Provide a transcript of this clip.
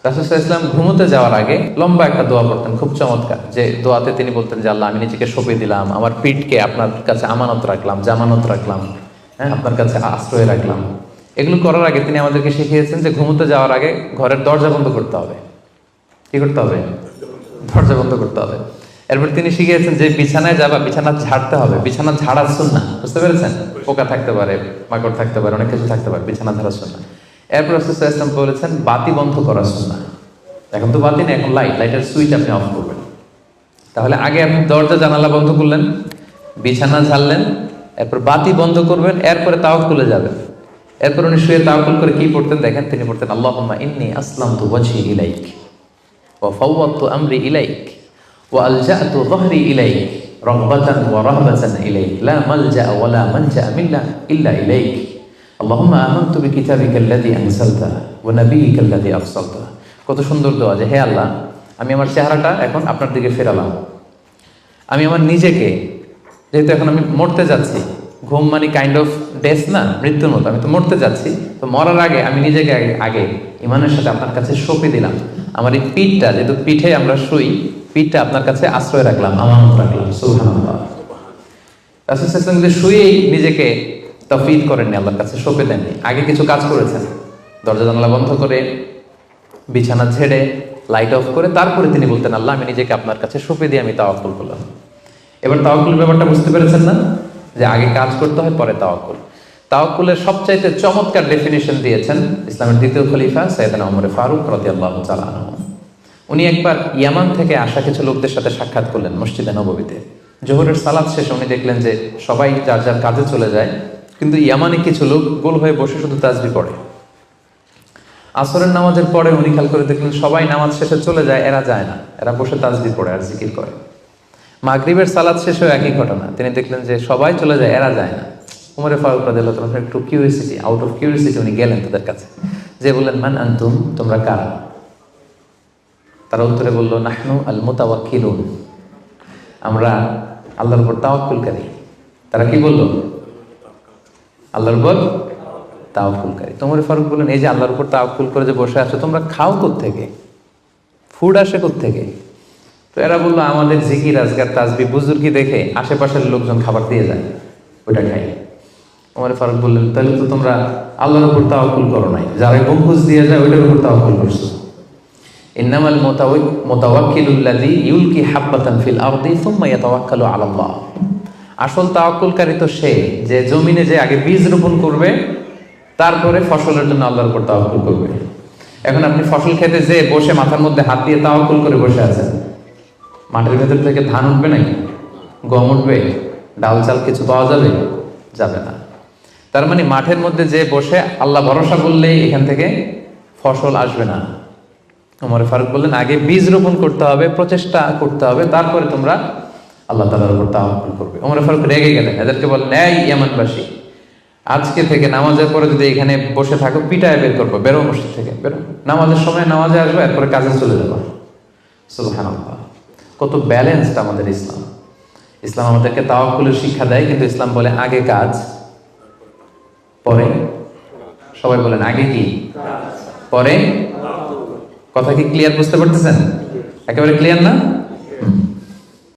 রাসূল সাল্লাল্লাহু আলাইহি ওয়াসাল্লাম ঘুমোতে যাওয়ার আগে লম্বা একটা দোয়া পড়তেন, খুব চমৎকার। যে দোয়াতে তিনি বলতেন যে আল্লাহ, আমি নিজেকে সঁপে দিলাম, আমার পিঠকে আপনার কাছে আমানত রাখলাম, জামানত রাখলাম, হ্যাঁ, আপনার কাছে আশ্রয় রাখলাম। এগুলো করার আগে তিনি আমাদেরকে শিখিয়েছেন যে ঘুমোতে যাওয়ার আগে ঘরের দরজা বন্ধ করতে হবে। কি করতে হবে? দরজা বন্ধ করতে হবে। এরপর তিনি শিখিয়েছেন যে বিছানায় যাবা, বিছানা ঝাড়তে হবে। বিছানা ঝাড়ার সুন্নাহ, বুঝতে পেরেছেন? পোকা থাকতে পারে, মাকড় থাকতে পারে, অনেক কিছু থাকতে পারে, বিছানা ঝাড়ার সুন্নাহ। এরপর রাসূল সাল্লাল্লাহু আলাইহি ওয়াসাল্লাম বলেছেন বাতি বন্ধ করার সুন্নাহ। এখন তো বাতি নেই, এখন লাইটের সুইচ আপনি অফ করবেন। তাহলে আগে আপনি দরজা জানালা বন্ধ করলেন, বিছানা ঝাড়লেন, এরপর বাতি বন্ধ করবেন, এরপরে তাওয়াক্কুলে যাবেন। এরপর উনি শুয়ে তাওয়াক্কুল করে কি পড়তেন দেখেন, তিনি পড়তেন আল্লাহুম্মা ইন্নী আসলামতু ওয়াজহি ইলাইক ওয়া ফাওয়াদতু আমরি ইলাইক ওয়া আলজা'তু যহরি ইলাইক রাগবাতান ওয়া রাহবাতান ইলাইক লা মালজা ওয়া লা মানজা মিল্লা ইল্লা ইলাইক আল্লাহুম্মা আমানতু বিকিতাবিকাল্লাযী আনজালতা ওয়া নাবিয়্যিকাল্লাযী আরসালতা। কত সুন্দর দোয়া যে হে আল্লাহ, আমি আমার চেহারাটা এখন আপনার দিকে ফেরালাম। আমি আমার নিজেকে, যেহেতু এখন আমি মরতে যাচ্ছি, ঘুম মানে কাইন্ড অফ ডেথ না, মৃত্যুর মতো, আমি তো মরতে যাচ্ছি, তো মরার আগে আমি নিজেকে আগে ইমানের সাথে আপনার কাছে সঁপে দিলাম। আমার এই পিঠটা, যেহেতু পিঠে আমরা শুই, পিঠটা আপনার কাছে আশ্রয় রাখলাম, আমানত রাখলাম। সুবহানাল্লাহ। রাসূল সাল্লাল্লাহু আলাইহি ওয়াসাল্লাম শুয়েই নিজেকে তাফওয়ীদ করেননি, আল্লাহর কাছে সঁপে দেননি, আগে কিছু কাজ করেছেন। দরজা জানালা বন্ধ করে, বিছানা ঝেড়ে, লাইট অফ করে, তারপরে তিনি বলতেন আল্লাহ, আমি নিজেকে আপনার কাছে সঁপে দিয়ে আমি তাওয়াক্কুল করলাম। এবার তাওয়াক্কুলের ব্যাপারটা বুঝতে পেরেছেন না, যে আগে কাজ করতে হয়, পরে তাওয়াক্কুল। তাওয়াক্কুলের সবচাইতে চমৎকার ডেফিনিশন দিয়েছেন ইসলামের দ্বিতীয় খলিফা সাইয়েদনা ওমর ফারুক রাদিয়াল্লাহু তাআলা আনহু। উনি একবার ইয়ামান থেকে আসা কিছু লোকদের সাথে সাক্ষাৎ করলেন মসজিদে নববীতে। জোহরের সালাত শেষে উনি দেখলেন যে সবাই যার যার কাজে চলে যায়, কিন্তু ইয়ামানে কিছু লোক গোল হয়ে বসে শুধু তাসবিহ পড়ে। আসরের নামাজের পরে উনি খেয়াল করে দেখলেন সবাই নামাজ শেষে চলে যায়, এরা যায় না, এরা বসে তাসবিহ পড়ে আর জিকির করে। মাগরিবের সালাত শেষেও একই ঘটনা, তিনি দেখলেন যে সবাই চলে যায়, এরা যায় না। ওমর ফারুক রাদিয়াল্লাহু তাআলা একটু কিউরিওসিটি, আউট অফ কিউরিওসিটি উনি গেলেন তাদের কাছে, যে বললেন মান আনতুম, তোমরা কারা? তারা উত্তরে বলল নাহনু আল মুতাওয়াক্কিলুন, আমরা আল্লাহর উপর তাওয়াক্কুলকারী। তারা কি বলল? আল্লাহর উপর তাওয়াক্কুলকারী। ওমর ফারুক বললেন এই যে আল্লাহর উপর তাওয়াক্কুল করে যে বসে আছো, তোমরা খাও কোত্থেকে? ফুড আসে কোত্থেকে? তো এরা বললো আমাদের জিকির আজকার তাসবিহ বুজুর্গি দেখে আশেপাশের লোকজন খাবার দিয়ে যায়, ওইটা খাই। ওমর ফারুক বললেন তাহলে তো তোমরা আল্লাহর উপর তাওয়াক্কুল করো নাই, যারা গম্বুজ দিয়ে যায় ওইটার উপর তাওয়াক্কুল করছো। ইন্নামাল মুতাওয়াক্কিলুল্লাযী ইউলকি হাব্বাতান ফিল আরদি সুম্মা ইয়াতাওয়াক্কালু আলাল্লাহ। আসল তাওয়াক্কুলকারী তো সে, যে জমিনে যে আগে বীজ রোপণ করবে, তারপরে ফসলের জন্য আল্লাহর উপর তাওয়াক্কুল করবে। এখন আপনি ফসল খেতে যে বসে মাথার মধ্যে হাত দিয়ে তাওয়াক্কুল করে বসে আছেন, মাটির ভেতর থেকে ধান উঠবে নাকি? গম উঠবে? ডাল চাল কিছু পাওয়া যাবে? যাবে না। তার মানে মাঠের মধ্যে যে বসে আল্লাহ ভরসা করলেই এখান থেকে ফসল আসবে না। ওমর ফারুক বললেন আগে বীজ রোপণ করতে হবে, প্রচেষ্টা করতে হবে, তারপরে তোমরা আল্লাহ তাআলার উপর তাওয়াক্কুল করবে। ওমর ফারুক রেগে গেলেন, এদেরকে বললেন এই ইয়ামানবাসী, আজকে থেকে নামাজের পরে যদি এখানে বসে থাকো পিটায় বের করবো, বেরো মসজিদ থেকে, বেরো। নামাজের সময় নামাজে আসবে, এরপরে কাজে চলে যাবো। সুবহানাল্লাহ। কত ব্যালেন্সড আমাদের ইসলাম। ইসলাম আমাদেরকে তাওয়াক্কুলের শিক্ষা দেয়, কিন্তু ইসলাম বলে আগে কাজ পরে। সবাই বলেন আগে কি পরে। কথা কি ক্লিয়ার বুঝতে পারতেছেন? একেবারে ক্লিয়ার না?